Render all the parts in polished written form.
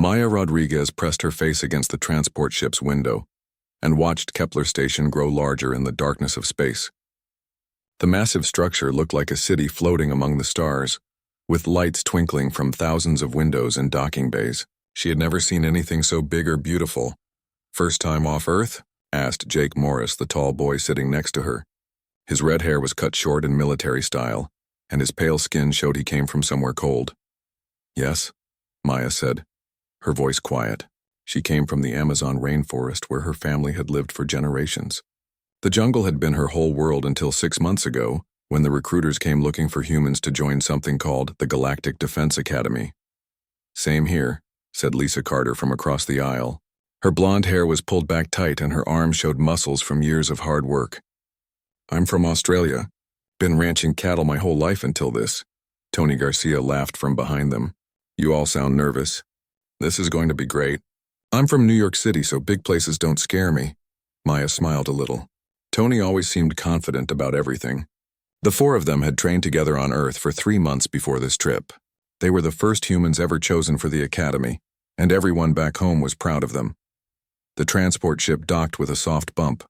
Maya Rodriguez pressed her face against the transport ship's window and watched Kepler Station grow larger in the darkness of space. The massive structure looked like a city floating among the stars, with lights twinkling from thousands of windows and docking bays. She had never seen anything so big or beautiful. "First time off Earth?" asked Jake Morris, the tall boy sitting next to her. His red hair was cut short in military style, and his pale skin showed he came from somewhere cold. "Yes," Maya said, her voice quiet. She came from the Amazon rainforest where her family had lived for generations. The jungle had been her whole world until 6 months ago, when the recruiters came looking for humans to join something called the Galactic Defense Academy. "Same here," said Lisa Carter from across the aisle. Her blonde hair was pulled back tight and her arms showed muscles from years of hard work. "I'm from Australia. Been ranching cattle my whole life until this." Tony Garcia laughed from behind them. "You all sound nervous. This is going to be great." "I'm from New York City, so big places don't scare me." Maya smiled a little. Tony always seemed confident about everything. The four of them had trained together on Earth for 3 months before this trip. They were the first humans ever chosen for the academy, and everyone back home was proud of them. The transport ship docked with a soft bump.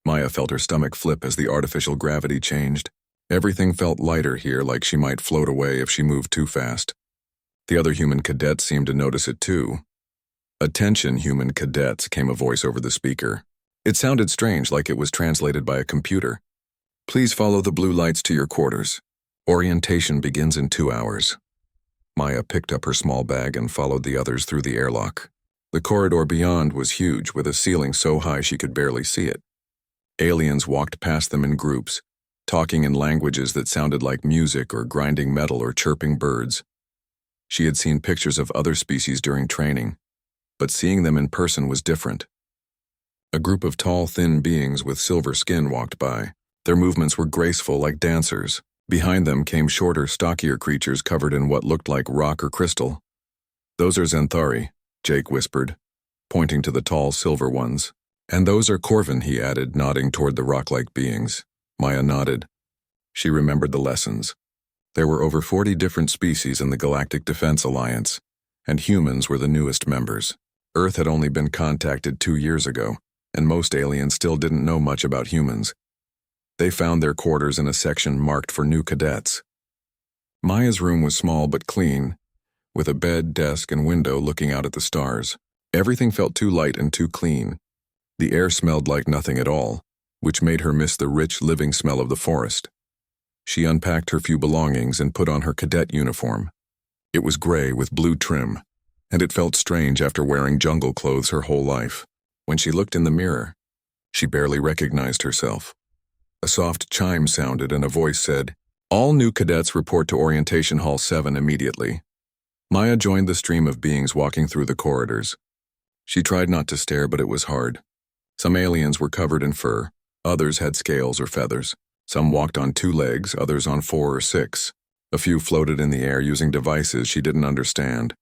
Maya felt her stomach flip as the artificial gravity changed. Everything felt lighter here, like she might float away if she moved too fast. The other human cadets seemed to notice it too. "Attention, human cadets," came a voice over the speaker. It sounded strange, like it was translated by a computer. "Please follow the blue lights to your quarters. Orientation begins in 2 hours." Maya picked up her small bag and followed the others through the airlock. The corridor beyond was huge, with a ceiling so high she could barely see it. Aliens walked past them in groups, talking in languages that sounded like music or grinding metal or chirping birds. She had seen pictures of other species during training, but seeing them in person was different. A group of tall, thin beings with silver skin walked by. Their movements were graceful like dancers. Behind them came shorter, stockier creatures covered in what looked like rock or crystal. "Those are Xanthari," Jake whispered, pointing to the tall silver ones. "And those are Corvin," he added, nodding toward the rock-like beings. Maya nodded. She remembered the lessons. There were over 40 different species in the Galactic Defense Alliance, and humans were the newest members. Earth had only been contacted 2 years ago, and most aliens still didn't know much about humans. They found their quarters in a section marked for new cadets. Maya's room was small but clean, with a bed, desk, and window looking out at the stars. Everything felt too light and too clean. The air smelled like nothing at all, which made her miss the rich, living smell of the forest. She unpacked her few belongings and put on her cadet uniform. It was gray with blue trim, and it felt strange after wearing jungle clothes her whole life. When she looked in the mirror, she barely recognized herself. A soft chime sounded and a voice said, "All new cadets report to Orientation Hall 7 immediately." Maya joined the stream of beings walking through the corridors. She tried not to stare, but it was hard. Some aliens were covered in fur, others had scales or feathers. Some walked on 2 legs, others on 4 or 6. A few floated in the air using devices she didn't understand.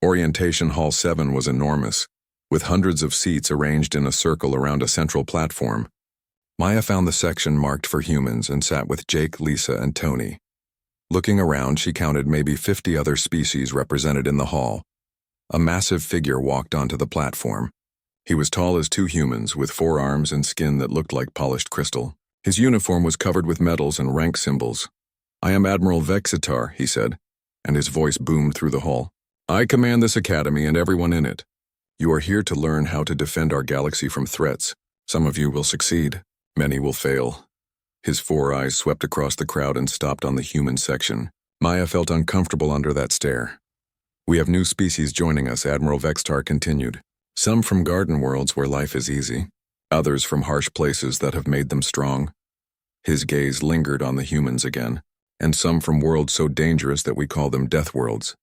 Orientation Hall 7 was enormous, with hundreds of seats arranged in a circle around a central platform. Maya found the section marked for humans and sat with Jake, Lisa, and Tony. Looking around, she counted maybe 50 other species represented in the hall. A massive figure walked onto the platform. He was tall as 2 humans, with 4 arms and skin that looked like polished crystal. His uniform was covered with medals and rank symbols. "I am Admiral Vexitar," he said, and his voice boomed through the hall. "I command this academy and everyone in it. You are here to learn how to defend our galaxy from threats. Some of you will succeed. Many will fail." His 4 eyes swept across the crowd and stopped on the human section. Maya felt uncomfortable under that stare. "We have new species joining us," Admiral Vexitar continued. "Some from garden worlds where life is easy. Others from harsh places that have made them strong." His gaze lingered on the humans again, and some from worlds so dangerous that we call them death worlds.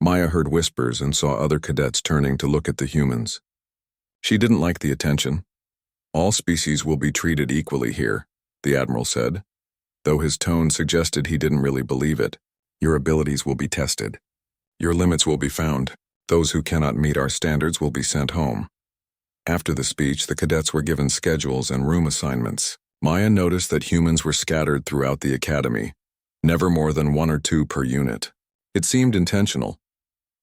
Maya heard whispers and saw other cadets turning to look at the humans. She didn't like the attention. "All species will be treated equally here," the Admiral said, though his tone suggested he didn't really believe it. "Your abilities will be tested. Your limits will be found. Those who cannot meet our standards will be sent home." After the speech, the cadets were given schedules and room assignments. Maya noticed that humans were scattered throughout the academy, never more than 1 or 2 per unit. It seemed intentional.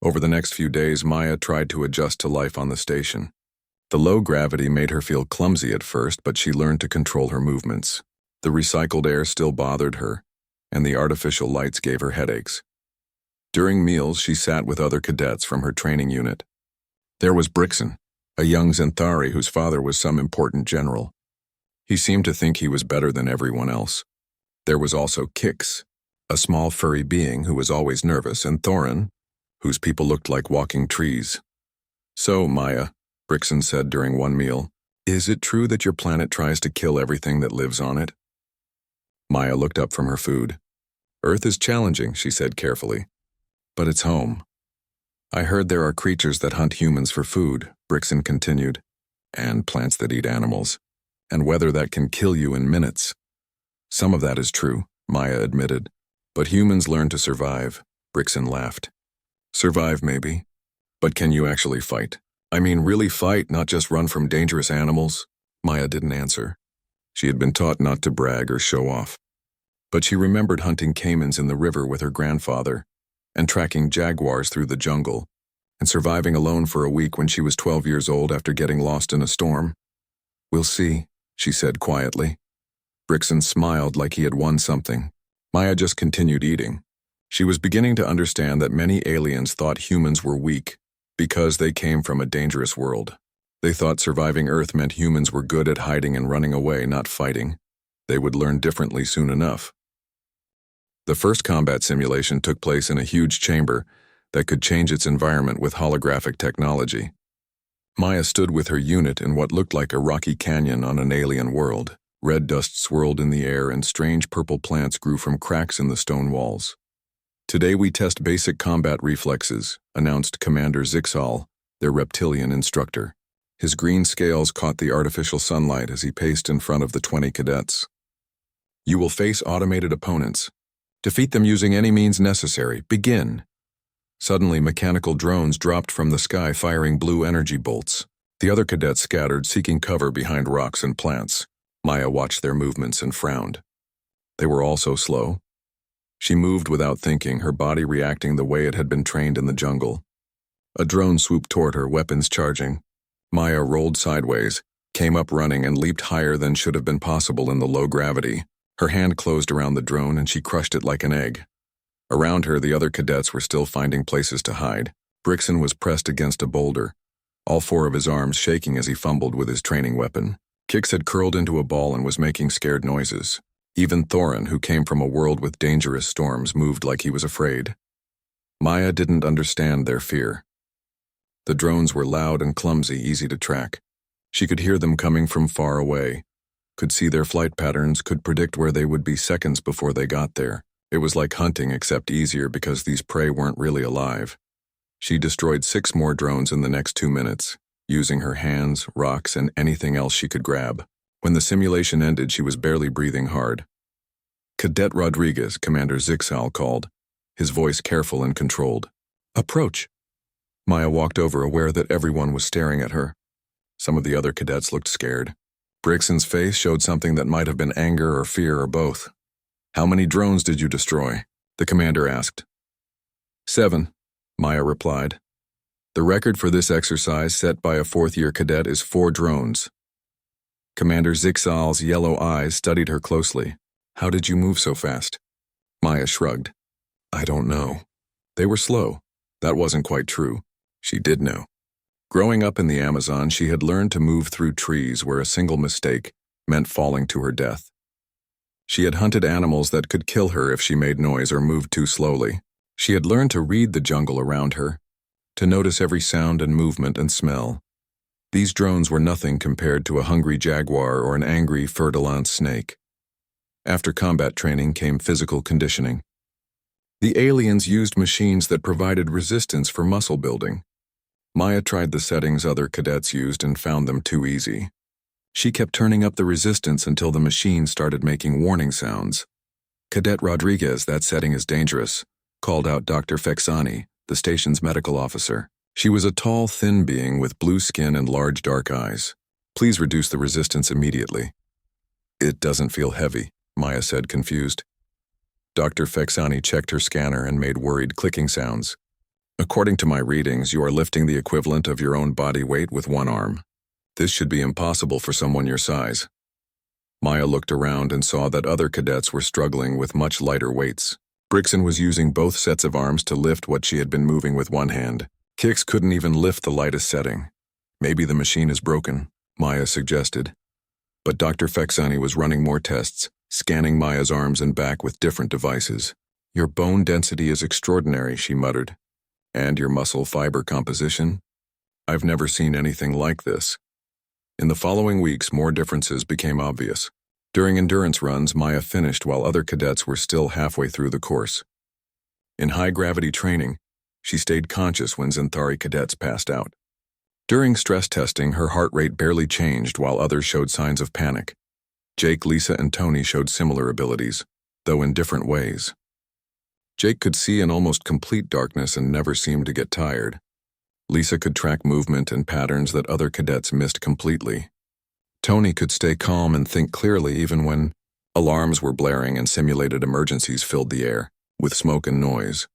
Over the next few days, Maya tried to adjust to life on the station. The low gravity made her feel clumsy at first, but she learned to control her movements. The recycled air still bothered her, and the artificial lights gave her headaches. During meals, she sat with other cadets from her training unit. There was Brixen, a young Xanthari whose father was some important general. He seemed to think he was better than everyone else. There was also Kix, a small furry being who was always nervous, and Thorin, whose people looked like walking trees. "So, Maya," Brixen said during one meal, "is it true that your planet tries to kill everything that lives on it?" Maya looked up from her food. "Earth is challenging," she said carefully, "but it's home." "I heard there are creatures that hunt humans for food," Brixen continued, "and plants that eat animals, and weather that can kill you in minutes." "Some of that is true," Maya admitted, "but humans learn to survive," Brixen laughed. "Survive, maybe. But can you actually fight? I mean, really fight, not just run from dangerous animals?" Maya didn't answer. She had been taught not to brag or show off. But she remembered hunting caimans in the river with her grandfather, and tracking jaguars through the jungle, and surviving alone for a week when she was 12 years old after getting lost in a storm. "We'll see," she said quietly. Brixen smiled like he had won something. Maya just continued eating. She was beginning to understand that many aliens thought humans were weak because they came from a dangerous world. They thought surviving Earth meant humans were good at hiding and running away, not fighting. They would learn differently soon enough. The first combat simulation took place in a huge chamber that could change its environment with holographic technology. Maya stood with her unit in what looked like a rocky canyon on an alien world. Red dust swirled in the air and strange purple plants grew from cracks in the stone walls. "Today we test basic combat reflexes," announced Commander Zixal, their reptilian instructor. His green scales caught the artificial sunlight as he paced in front of the 20 cadets. "You will face automated opponents. Defeat them using any means necessary. Begin." Suddenly, mechanical drones dropped from the sky firing blue energy bolts. The other cadets scattered, seeking cover behind rocks and plants. Maya watched their movements and frowned. They were all so slow. She moved without thinking, her body reacting the way it had been trained in the jungle. A drone swooped toward her, weapons charging. Maya rolled sideways, came up running, and leaped higher than should have been possible in the low gravity. Her hand closed around the drone and she crushed it like an egg. Around her, the other cadets were still finding places to hide. Brixen was pressed against a boulder, all four of his arms shaking as he fumbled with his training weapon. Kix had curled into a ball and was making scared noises. Even Thorin, who came from a world with dangerous storms, moved like he was afraid. Maya didn't understand their fear. The drones were loud and clumsy, easy to track. She could hear them coming from far away, could see their flight patterns, could predict where they would be seconds before they got there. It was like hunting, except easier because these prey weren't really alive. She destroyed 6 more drones in the next 2 minutes, using her hands, rocks, and anything else she could grab. When the simulation ended, she was barely breathing hard. "Cadet Rodriguez," Commander Zixal called, his voice careful and controlled. "Approach." Maya walked over, aware that everyone was staring at her. Some of the other cadets looked scared. Brixen's face showed something that might have been anger or fear or both. "How many drones did you destroy?" the commander asked. 7, Maya replied. "The record for this exercise set by a 4th-year cadet is 4 drones. Commander Zixal's yellow eyes studied her closely. "How did you move so fast?" Maya shrugged. "I don't know. They were slow." That wasn't quite true. She did know. Growing up in the Amazon, she had learned to move through trees where a single mistake meant falling to her death. She had hunted animals that could kill her if she made noise or moved too slowly. She had learned to read the jungle around her, to notice every sound and movement and smell. These drones were nothing compared to a hungry jaguar or an angry fer-de-lance snake. After combat training came physical conditioning. The aliens used machines that provided resistance for muscle building. Maya tried the settings other cadets used and found them too easy. She kept turning up the resistance until the machine started making warning sounds. "Cadet Rodriguez, that setting is dangerous," called out Dr. Fexani, the station's medical officer. She was a tall, thin being with blue skin and large dark eyes. "Please reduce the resistance immediately." "It doesn't feel heavy," Maya said, confused. Dr. Fexani checked her scanner and made worried clicking sounds. According to my readings, you are lifting the equivalent of your own body weight with one arm. This should be impossible for someone your size. Maya looked around and saw that other cadets were struggling with much lighter weights. Brixen was using both sets of arms to lift what she had been moving with one hand. Kix couldn't even lift the lightest setting. Maybe the machine is broken, Maya suggested. But Dr. Fexani was running more tests, scanning Maya's arms and back with different devices. Your bone density is extraordinary, she muttered. And your muscle fiber composition? I've never seen anything like this. In the following weeks, more differences became obvious. During endurance runs, Maya finished while other cadets were still halfway through the course. In high-gravity training, she stayed conscious when Xanthari cadets passed out. During stress testing, her heart rate barely changed while others showed signs of panic. Jake, Lisa, and Tony showed similar abilities, though in different ways. Jake could see in almost complete darkness and never seemed to get tired. Lisa could track movement and patterns that other cadets missed completely. Tony could stay calm and think clearly even when alarms were blaring and simulated emergencies filled the air, with smoke and noise.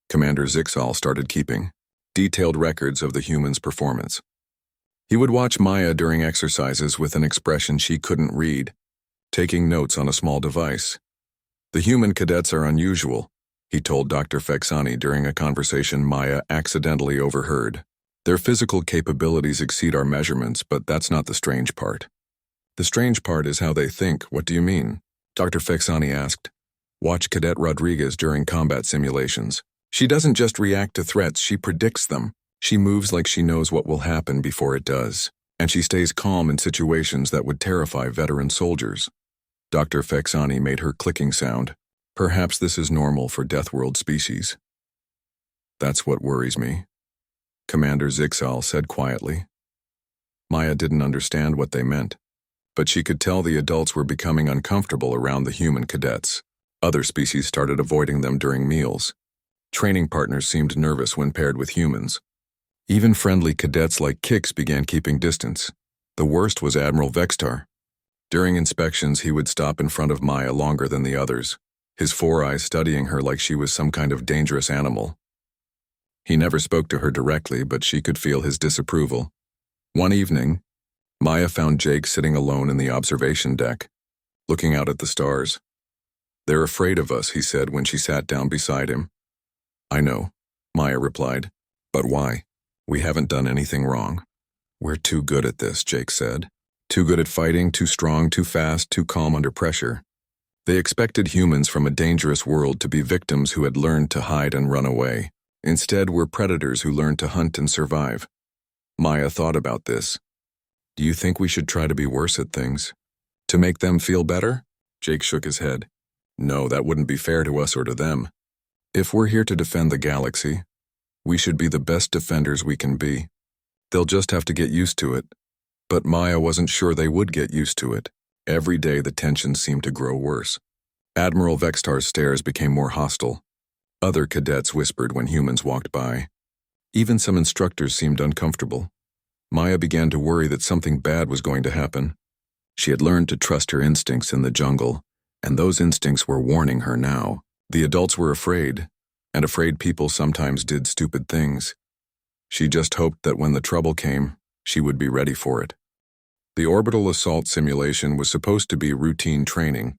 Commander Zixal started keeping detailed records of the humans' performance. He would watch Maya during exercises with an expression she couldn't read, taking notes on a small device. The human cadets are unusual, he told Dr. Fexani during a conversation Maya accidentally overheard. Their physical capabilities exceed our measurements, but that's not the strange part. The strange part is how they think. What do you mean? Dr. Fexani asked. Watch Cadet Rodriguez during combat simulations. She doesn't just react to threats, she predicts them. She moves like she knows what will happen before it does. And she stays calm in situations that would terrify veteran soldiers. Dr. Fexani made her clicking sound. Perhaps this is normal for Deathworld species. That's what worries me, Commander Zixal said quietly. Maya didn't understand what they meant, but she could tell the adults were becoming uncomfortable around the human cadets. Other species started avoiding them during meals. Training partners seemed nervous when paired with humans. Even friendly cadets like Kix began keeping distance. The worst was Admiral Vextar. During inspections, he would stop in front of Maya longer than the others, his four eyes studying her like she was some kind of dangerous animal. He never spoke to her directly, but she could feel his disapproval. One evening, Maya found Jake sitting alone in the observation deck, looking out at the stars. They're afraid of us, he said when she sat down beside him. I know, Maya replied. But why? We haven't done anything wrong. We're too good at this, Jake said. Too good at fighting, too strong, too fast, too calm under pressure. They expected humans from a dangerous world to be victims who had learned to hide and run away. Instead, we're predators who learned to hunt and survive. Maya thought about this. Do you think we should try to be worse at things? To make them feel better? Jake shook his head. No, that wouldn't be fair to us or to them. If we're here to defend the galaxy, we should be the best defenders we can be. They'll just have to get used to it. But Maya wasn't sure they would get used to it. Every day the tension seemed to grow worse. Admiral Vextar's stares became more hostile. Other cadets whispered when humans walked by. Even some instructors seemed uncomfortable. Maya began to worry that something bad was going to happen. She had learned to trust her instincts in the jungle, and those instincts were warning her now. The adults were afraid, and afraid people sometimes did stupid things. She just hoped that when the trouble came, she would be ready for it. The orbital assault simulation was supposed to be routine training.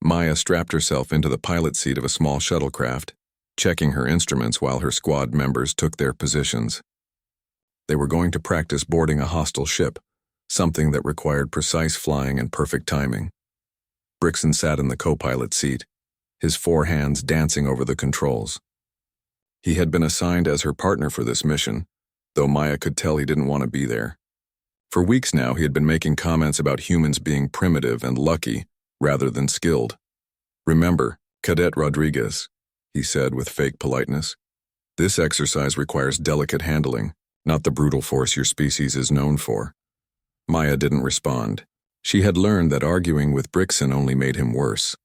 Maya strapped herself into the pilot seat of a small shuttlecraft, checking her instruments while her squad members took their positions. They were going to practice boarding a hostile ship, something that required precise flying and perfect timing. Brixen sat in the co-pilot seat, his four hands dancing over the controls. He had been assigned as her partner for this mission, though Maya could tell he didn't want to be there. For weeks now, he had been making comments about humans being primitive and lucky rather than skilled. Remember, Cadet Rodriguez, he said with fake politeness. This exercise requires delicate handling, not the brutal force your species is known for. Maya didn't respond. She had learned that arguing with Brixen only made him worse.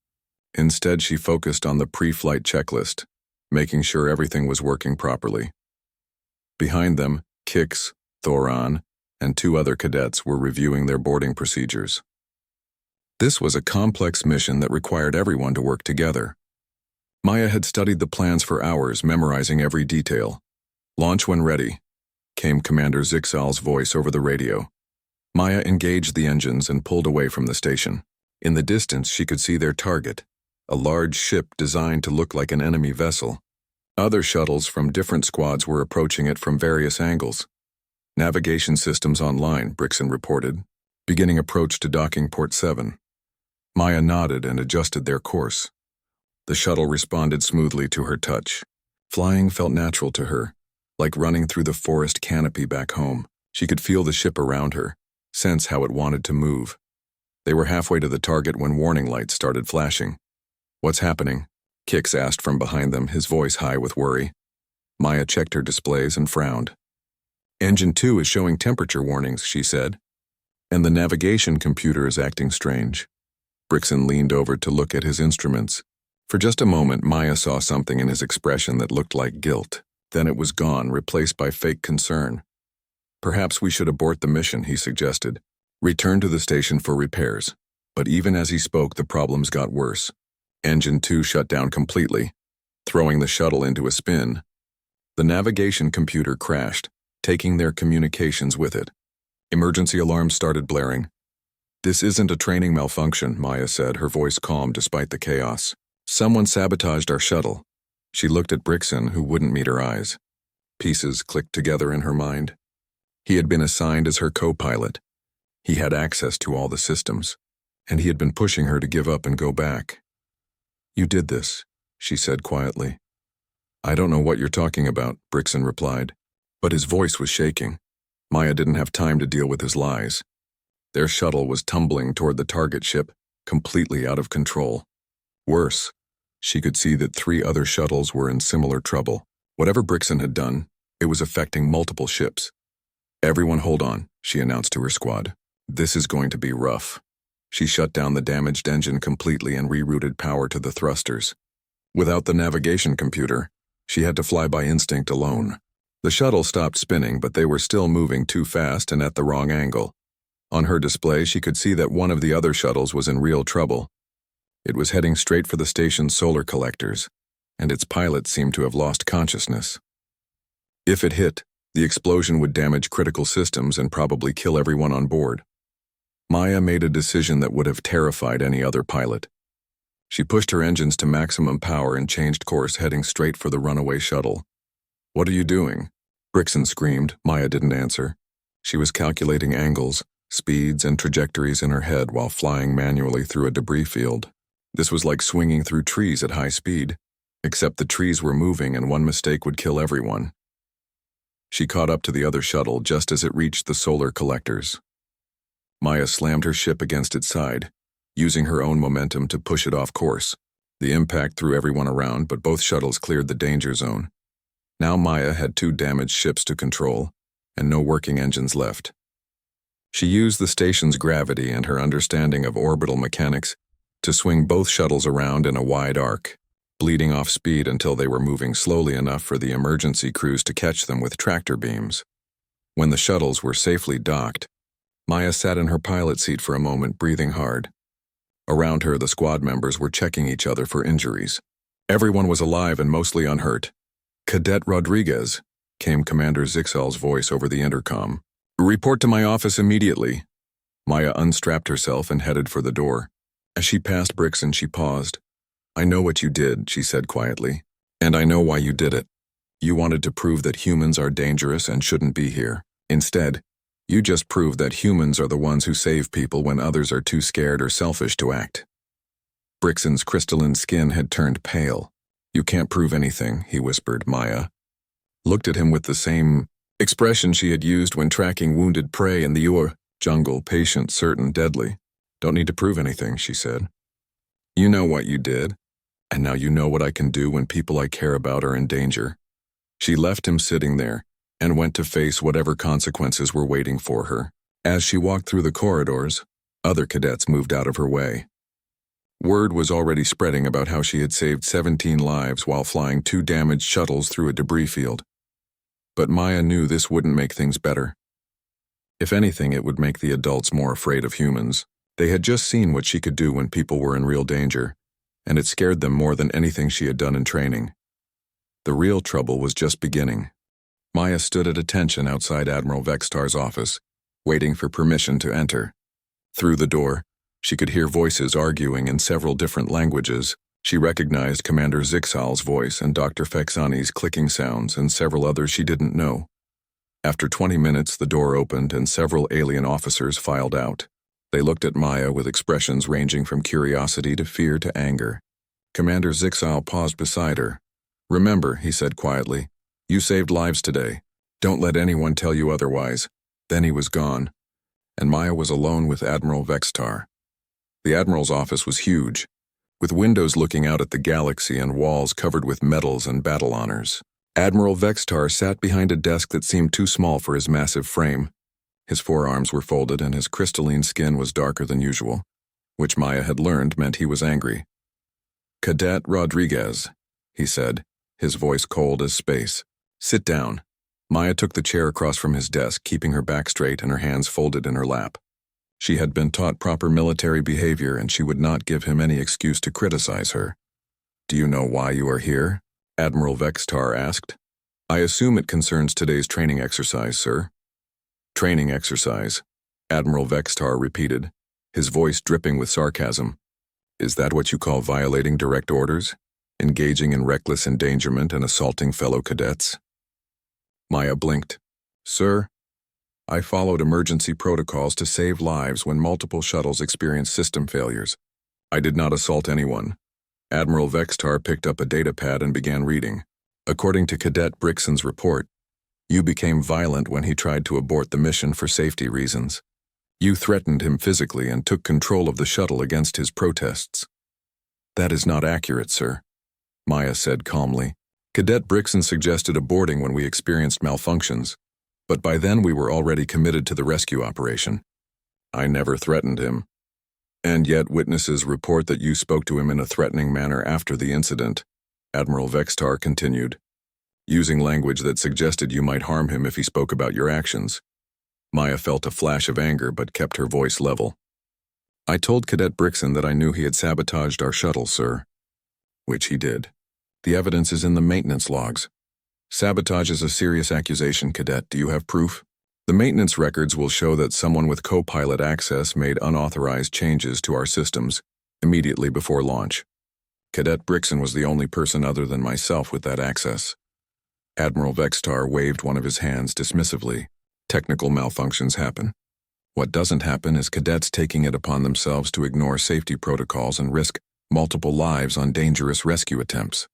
Instead, she focused on the pre-flight checklist, making sure everything was working properly. Behind them, Kix, Thoron, and two other cadets were reviewing their boarding procedures. This was a complex mission that required everyone to work together. Maya had studied the plans for hours, memorizing every detail. "Launch when ready," came Commander Zixal's voice over the radio. Maya engaged the engines and pulled away from the station. In the distance, she could see their target, a large ship designed to look like an enemy vessel. Other shuttles from different squads were approaching it from various angles. "Navigation systems online," Brixen reported, beginning approach to docking port 7. Maya nodded and adjusted their course. The shuttle responded smoothly to her touch. Flying felt natural to her, like running through the forest canopy back home. She could feel the ship around her, sense how it wanted to move. They were halfway to the target when warning lights started flashing. "What's happening?" Kix asked from behind them, his voice high with worry. Maya checked her displays and frowned. "Engine 2 is showing temperature warnings," she said. "And the navigation computer is acting strange." Brixen leaned over to look at his instruments. For just a moment, Maya saw something in his expression that looked like guilt. Then it was gone, replaced by fake concern. "Perhaps we should abort the mission," he suggested. "Return to the station for repairs." But even as he spoke, the problems got worse. Engine 2 shut down completely, throwing the shuttle into a spin. The navigation computer crashed, taking their communications with it. Emergency alarms started blaring. "This isn't a training malfunction," Maya said, her voice calm despite the chaos. "Someone sabotaged our shuttle." She looked at Brixen, who wouldn't meet her eyes. Pieces clicked together in her mind. He had been assigned as her co-pilot. He had access to all the systems, and he had been pushing her to give up and go back. "You did this," she said quietly. "I don't know what you're talking about," Brixen replied, but his voice was shaking. Maya didn't have time to deal with his lies. Their shuttle was tumbling toward the target ship, completely out of control. Worse, she could see that 3 other shuttles were in similar trouble. Whatever Brixen had done, it was affecting multiple ships. "Everyone hold on," she announced to her squad. "This is going to be rough." She shut down the damaged engine completely and rerouted power to the thrusters. Without the navigation computer, she had to fly by instinct alone. The shuttle stopped spinning, but they were still moving too fast and at the wrong angle. On her display, she could see that one of the other shuttles was in real trouble. It was heading straight for the station's solar collectors, and its pilot seemed to have lost consciousness. If it hit, the explosion would damage critical systems and probably kill everyone on board. Maya made a decision that would have terrified any other pilot. She pushed her engines to maximum power and changed course, heading straight for the runaway shuttle. "What are you doing?" Brixen screamed. Maya didn't answer. She was calculating angles, speeds, and trajectories in her head while flying manually through a debris field. This was like swinging through trees at high speed, except the trees were moving and one mistake would kill everyone. She caught up to the other shuttle just as it reached the solar collectors. Maya slammed her ship against its side, using her own momentum to push it off course. The impact threw everyone around, but both shuttles cleared the danger zone. Now Maya had 2 damaged ships to control, and no working engines left. She used the station's gravity and her understanding of orbital mechanics to swing both shuttles around in a wide arc, bleeding off speed until they were moving slowly enough for the emergency crews to catch them with tractor beams. When the shuttles were safely docked, Maya sat in her pilot seat for a moment, breathing hard. Around her, the squad members were checking each other for injuries. Everyone was alive and mostly unhurt. "Cadet Rodriguez," came Commander Zixal's voice over the intercom. "Report to my office immediately." Maya unstrapped herself and headed for the door. As she passed Brixen, she paused. "I know what you did," she said quietly, "and I know why you did it. You wanted to prove that humans are dangerous and shouldn't be here. Instead, you just proved that humans are the ones who save people when others are too scared or selfish to act." Brixen's crystalline skin had turned pale. "You can't prove anything," he whispered. Maya looked at him with the same expression she had used when tracking wounded prey in the jungle, patient, certain, deadly. "Don't need to prove anything," she said. "You know what you did, and now you know what I can do when people I care about are in danger." She left him sitting there and went to face whatever consequences were waiting for her. As she walked through the corridors, other cadets moved out of her way. Word was already spreading about how she had saved 17 lives while flying 2 damaged shuttles through a debris field. But Maya knew this wouldn't make things better. If anything, it would make the adults more afraid of humans. They had just seen what she could do when people were in real danger, and it scared them more than anything she had done in training. The real trouble was just beginning. Maya stood at attention outside Admiral Vextar's office, waiting for permission to enter. Through the door, she could hear voices arguing in several different languages. She recognized Commander Zixal's voice and Dr. Fexani's clicking sounds and several others she didn't know. After 20 minutes, the door opened and several alien officers filed out. They looked at Maya with expressions ranging from curiosity to fear to anger. Commander Zixal paused beside her. "Remember," he said quietly, "you saved lives today. Don't let anyone tell you otherwise." Then he was gone, and Maya was alone with Admiral Vextar. The Admiral's office was huge, with windows looking out at the galaxy and walls covered with medals and battle honors. Admiral Vextar sat behind a desk that seemed too small for his massive frame. His forearms were folded and his crystalline skin was darker than usual, which Maya had learned meant he was angry. "Cadet Rodriguez," he said, his voice cold as space. "Sit down." Maya took the chair across from his desk, keeping her back straight and her hands folded in her lap. She had been taught proper military behavior and she would not give him any excuse to criticize her. "Do you know why you are here?" Admiral Vextar asked. "I assume it concerns today's training exercise, sir." "Training exercise," Admiral Vextar repeated, his voice dripping with sarcasm. "Is that what you call violating direct orders? Engaging in reckless endangerment and assaulting fellow cadets?" Maya blinked. "Sir, I followed emergency protocols to save lives when multiple shuttles experienced system failures. I did not assault anyone." Admiral Vextar picked up a datapad and began reading. "According to Cadet Brixen's report, you became violent when he tried to abort the mission for safety reasons. You threatened him physically and took control of the shuttle against his protests." "That is not accurate, sir," Maya said calmly. "Cadet Brixen suggested aborting when we experienced malfunctions, but by then we were already committed to the rescue operation. I never threatened him. And yet witnesses report that you spoke to him in a threatening manner after the incident," Admiral Vextar continued, "using language that suggested you might harm him if he spoke about your actions." Maya felt a flash of anger but kept her voice level. "I told Cadet Brixen that I knew he had sabotaged our shuttle, sir." "Which he did. The evidence is in the maintenance logs. Sabotage is a serious accusation, Cadet. Do you have proof?" "The maintenance records will show that someone with co-pilot access made unauthorized changes to our systems immediately before launch. Cadet Brixen was the only person other than myself with that access." Admiral Vextar waved one of his hands dismissively. "Technical malfunctions happen. What doesn't happen is cadets taking it upon themselves to ignore safety protocols and risk multiple lives on dangerous rescue attempts."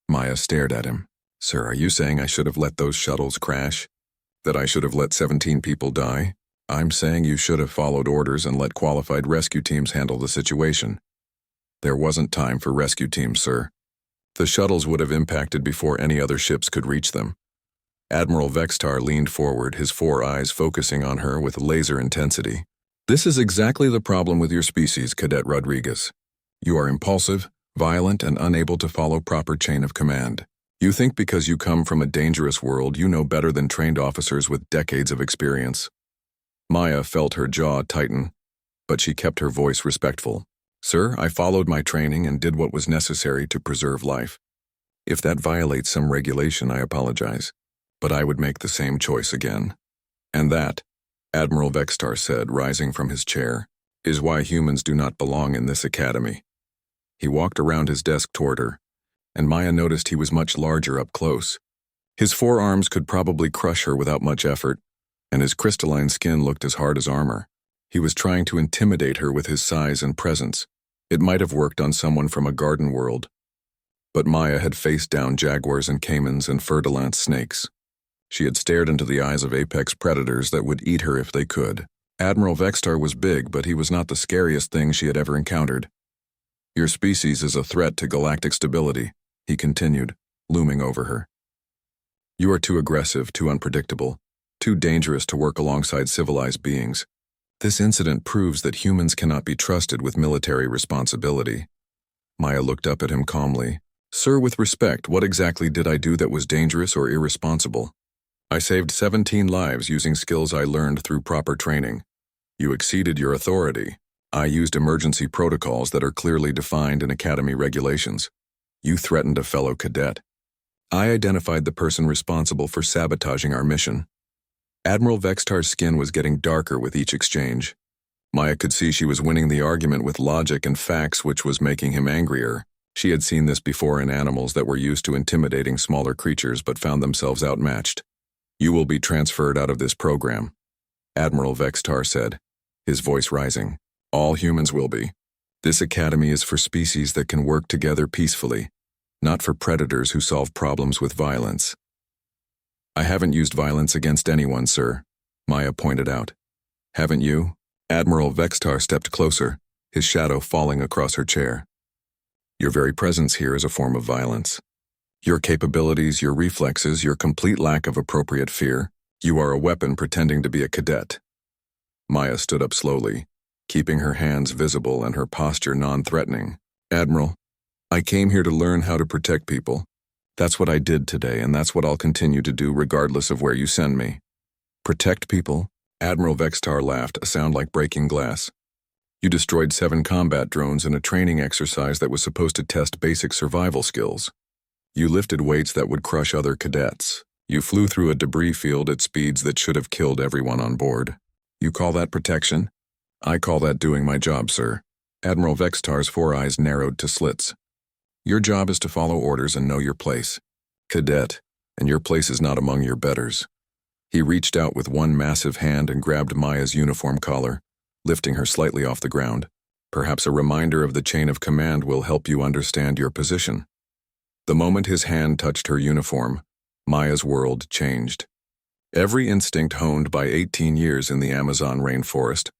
Maya stared at him. "Sir, are you saying I should have let those shuttles crash? That I should have let 17 people die? I'm saying you should have followed orders and let qualified rescue teams handle the situation." "There wasn't time for rescue teams, sir. The shuttles would have impacted before any other ships could reach them." Admiral Vextar leaned forward, his four eyes focusing on her with laser intensity. "This is exactly the problem with your species, Cadet Rodriguez. You are impulsive, violent, and unable to follow proper chain of command. You think because you come from a dangerous world you know better than trained officers with decades of experience." Maya felt her jaw tighten, but she kept her voice respectful. "Sir, I followed my training and did what was necessary to preserve life. If that violates some regulation, I apologize, but I would make the same choice again. And that," Admiral Vextar said, rising from his chair, "is why humans do not belong in this academy." He walked around his desk toward her, and Maya noticed he was much larger up close. His forearms could probably crush her without much effort, and his crystalline skin looked as hard as armor. He was trying to intimidate her with his size and presence. It might have worked on someone from a garden world, but Maya had faced down jaguars and caimans and fer-de-lance snakes. She had stared into the eyes of apex predators that would eat her if they could. Admiral Vextar was big, but he was not the scariest thing she had ever encountered. "Your species is a threat to galactic stability," he continued, looming over her. "You are too aggressive, too unpredictable, too dangerous to work alongside civilized beings. This incident proves that humans cannot be trusted with military responsibility." Maya looked up at him calmly. "Sir, with respect, what exactly did I do that was dangerous or irresponsible?" "I saved 17 lives using skills I learned through proper training. You exceeded your authority. I used emergency protocols that are clearly defined in Academy regulations. You threatened a fellow cadet. I identified the person responsible for sabotaging our mission. Admiral Vextar's skin was getting darker with each exchange. Maya could see she was winning the argument with logic and facts, which was making him angrier. She had seen this before in animals that were used to intimidating smaller creatures but found themselves outmatched. "You will be transferred out of this program," Admiral Vextar said, his voice rising. "All humans will be. This academy is for species that can work together peacefully, not for predators who solve problems with violence." "I haven't used violence against anyone, sir," Maya pointed out. "Haven't you?" Admiral Vextar stepped closer, his shadow falling across her chair. "Your very presence here is a form of violence. Your capabilities, your reflexes, your complete lack of appropriate fear. You are a weapon pretending to be a cadet." Maya stood up slowly, keeping her hands visible and her posture non-threatening. "Admiral, I came here to learn how to protect people. That's what I did today, and that's what I'll continue to do regardless of where you send me." "Protect people?" Admiral Vextar laughed, a sound like breaking glass. "You destroyed 7 combat drones in a training exercise that was supposed to test basic survival skills. You lifted weights that would crush other cadets. You flew through a debris field at speeds that should have killed everyone on board. You call that protection? I call that doing my job, sir." Admiral Vextar's 4 eyes narrowed to slits. "Your job is to follow orders and know your place. Cadet, and your place is not among your betters." He reached out with one massive hand and grabbed Maya's uniform collar, lifting her slightly off the ground. "Perhaps a reminder of the chain of command will help you understand your position." The moment his hand touched her uniform, Maya's world changed. Every instinct honed by 18 years in the Amazon rainforest,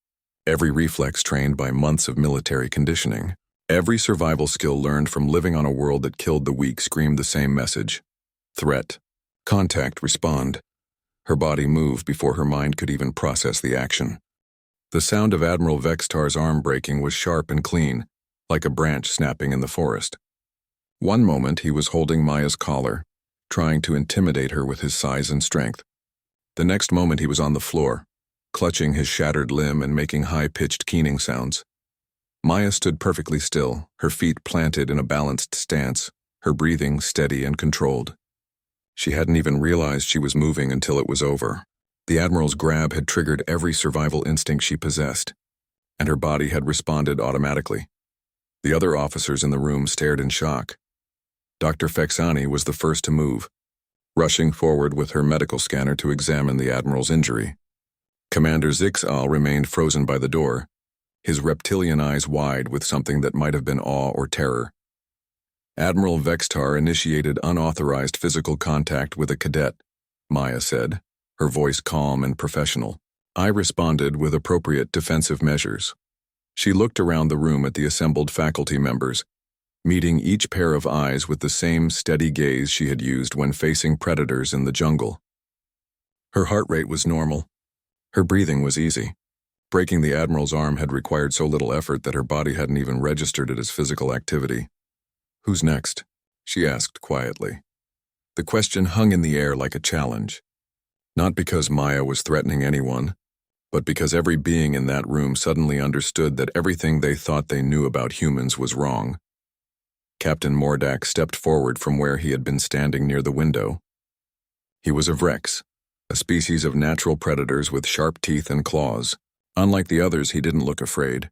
every reflex trained by months of military conditioning, every survival skill learned from living on a world that killed the weak screamed the same message. Threat. Contact. Respond. Her body moved before her mind could even process the action. The sound of Admiral Vextar's arm breaking was sharp and clean, like a branch snapping in the forest. One moment he was holding Maya's collar, trying to intimidate her with his size and strength. The next moment he was on the floor, clutching his shattered limb and making high-pitched keening sounds. Maya stood perfectly still, her feet planted in a balanced stance, her breathing steady and controlled. She hadn't even realized she was moving until it was over. The Admiral's grab had triggered every survival instinct she possessed, and her body had responded automatically. The other officers in the room stared in shock. Dr. Fexani was the first to move, rushing forward with her medical scanner to examine the Admiral's injury. Commander Zixal remained frozen by the door, his reptilian eyes wide with something that might have been awe or terror. Admiral Vextar initiated unauthorized physical contact with a cadet, Maya said, her voice calm and professional. I responded with appropriate defensive measures. She looked around the room at the assembled faculty members, meeting each pair of eyes with the same steady gaze she had used when facing predators in the jungle. Her heart rate was normal. Her breathing was easy. Breaking the Admiral's arm had required so little effort that her body hadn't even registered it as physical activity. "Who's next?" she asked quietly. The question hung in the air like a challenge. Not because Maya was threatening anyone, but because every being in that room suddenly understood that everything they thought they knew about humans was wrong. Captain Mordak stepped forward from where he had been standing near the window. He was a Vrex, a species of natural predators with sharp teeth and claws. Unlike the others, he didn't look afraid.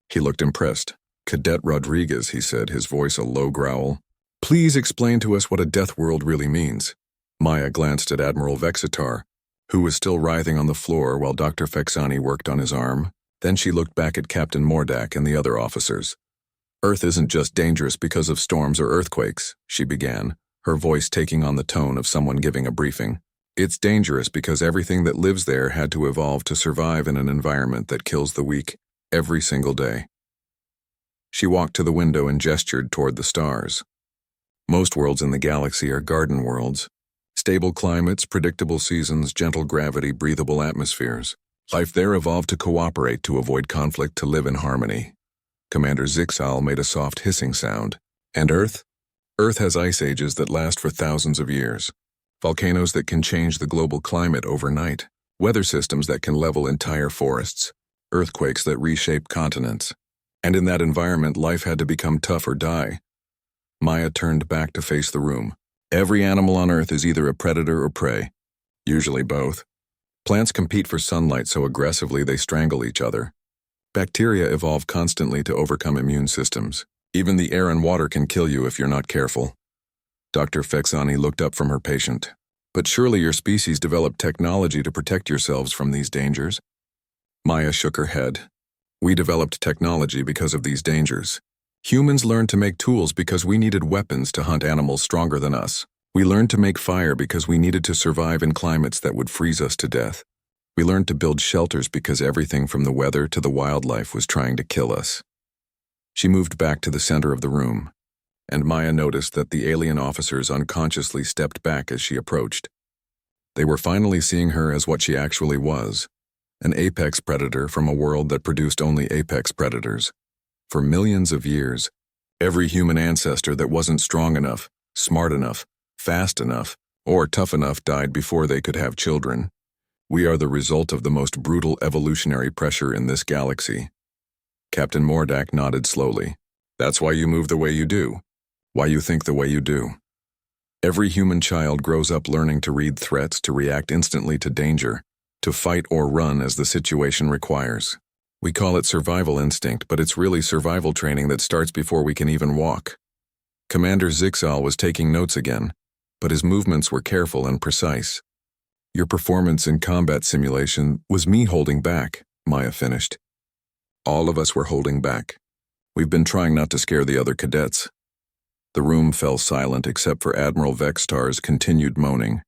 He looked impressed. "Cadet Rodriguez," he said, his voice a low growl. "Please explain to us what a death world really means." Maya glanced at Admiral Vexitar, who was still writhing on the floor while Dr. Fexani worked on his arm. Then she looked back at Captain Mordak and the other officers. "Earth isn't just dangerous because of storms or earthquakes," she began, her voice taking on the tone of someone giving a briefing. "It's dangerous because everything that lives there had to evolve to survive in an environment that kills the weak every single day." She walked to the window and gestured toward the stars. Most worlds in the galaxy are garden worlds. Stable climates, predictable seasons, gentle gravity, breathable atmospheres. Life there evolved to cooperate, to avoid conflict, to live in harmony. Commander Zixal made a soft hissing sound. And Earth? Earth has ice ages that last for thousands of years. Volcanoes that can change the global climate overnight. Weather systems that can level entire forests. Earthquakes that reshape continents. And in that environment, life had to become tough or die. Maya turned back to face the room. Every animal on Earth is either a predator or prey, usually both. Plants compete for sunlight so aggressively they strangle each other. Bacteria evolve constantly to overcome immune systems. Even the air and water can kill you if you're not careful. Dr. Fexani looked up from her patient. But surely your species developed technology to protect yourselves from these dangers? Maya shook her head. We developed technology because of these dangers. Humans learned to make tools because we needed weapons to hunt animals stronger than us. We learned to make fire because we needed to survive in climates that would freeze us to death. We learned to build shelters because everything from the weather to the wildlife was trying to kill us. She moved back to the center of the room, and Maya noticed that the alien officers unconsciously stepped back as she approached. They were finally seeing her as what she actually was, an apex predator from a world that produced only apex predators. For millions of years, every human ancestor that wasn't strong enough, smart enough, fast enough, or tough enough died before they could have children. We are the result of the most brutal evolutionary pressure in this galaxy. Captain Mordak nodded slowly. That's why you move the way you do. Why you think the way you do. Every human child grows up learning to read threats, to react instantly to danger, to fight or run as the situation requires. We call it survival instinct, but it's really survival training that starts before we can even walk. Commander Zixal was taking notes again, but his movements were careful and precise. Your performance in combat simulation was me holding back, Maya finished. All of us were holding back. We've been trying not to scare the other cadets. The room fell silent except for Admiral Vextar's continued moaning.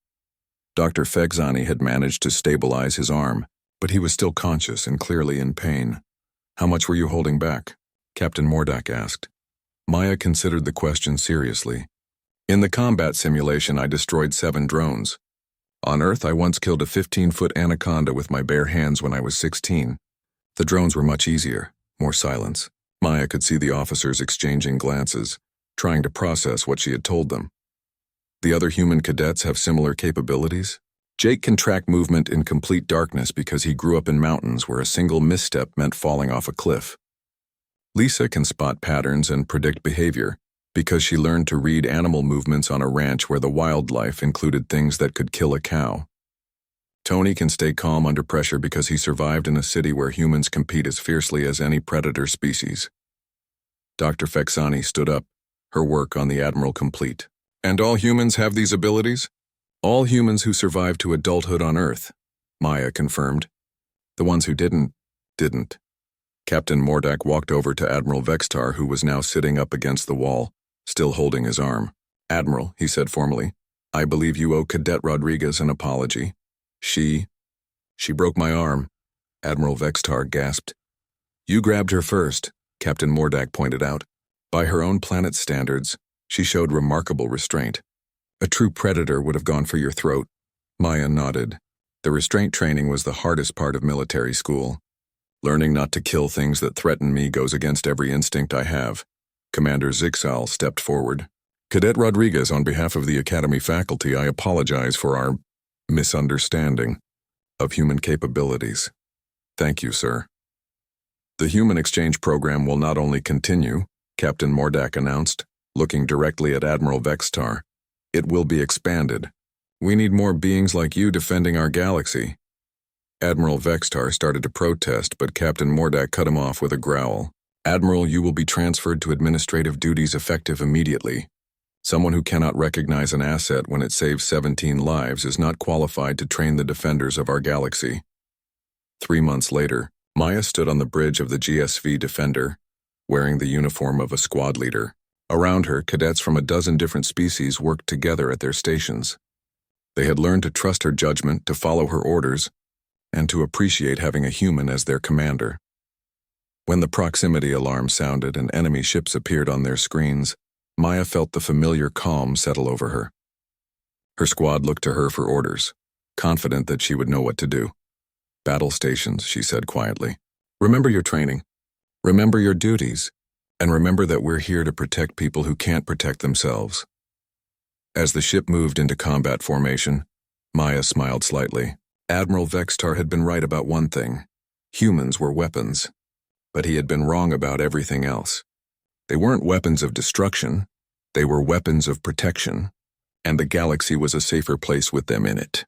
Dr. Fexani had managed to stabilize his arm, but he was still conscious and clearly in pain. How much were you holding back? Captain Mordak asked. Maya considered the question seriously. In the combat simulation, I destroyed 7 drones. On Earth, I once killed a 15-foot anaconda with my bare hands when I was 16. The drones were much easier, more silence. Maya could see the officers exchanging glances, trying to process what she had told them. The other human cadets have similar capabilities? Jake can track movement in complete darkness because he grew up in mountains where a single misstep meant falling off a cliff. Lisa can spot patterns and predict behavior because she learned to read animal movements on a ranch where the wildlife included things that could kill a cow. Tony can stay calm under pressure because he survived in a city where humans compete as fiercely as any predator species. Dr. Fexani stood up, her work on the Admiral complete. And all humans have these abilities? All humans who survived to adulthood on Earth, Maya confirmed. The ones who didn't. Captain Mordak walked over to Admiral Vextar, who was now sitting up against the wall, still holding his arm. Admiral, he said formally, I believe you owe Cadet Rodriguez an apology. She broke my arm, Admiral Vextar gasped. You grabbed her first, Captain Mordak pointed out. By her own planet's standards, she showed remarkable restraint. A true predator would have gone for your throat. Maya nodded. The restraint training was the hardest part of military school. Learning not to kill things that threaten me goes against every instinct I have. Commander Zixal stepped forward. Cadet Rodriguez, on behalf of the Academy faculty, I apologize for our misunderstanding of human capabilities. Thank you, sir. The human exchange program will not only continue, Captain Mordak announced, looking directly at Admiral Vextar. It will be expanded. We need more beings like you defending our galaxy. Admiral Vextar started to protest, but Captain Mordak cut him off with a growl. Admiral, you will be transferred to administrative duties effective immediately. Someone who cannot recognize an asset when it saves 17 lives is not qualified to train the defenders of our galaxy. 3 months later, Maya stood on the bridge of the GSV Defender, wearing the uniform of a squad leader. Around her, cadets from a dozen different species worked together at their stations. They had learned to trust her judgment, to follow her orders, and to appreciate having a human as their commander. When the proximity alarm sounded and enemy ships appeared on their screens, Maya felt the familiar calm settle over her. Her squad looked to her for orders, confident that she would know what to do. Battle stations, she said quietly. Remember your training. Remember your duties. And remember that we're here to protect people who can't protect themselves. As the ship moved into combat formation, Maya smiled slightly. Admiral Vextar had been right about one thing. Humans were weapons. But he had been wrong about everything else. They weren't weapons of destruction. They were weapons of protection. and the galaxy was a safer place with them in it.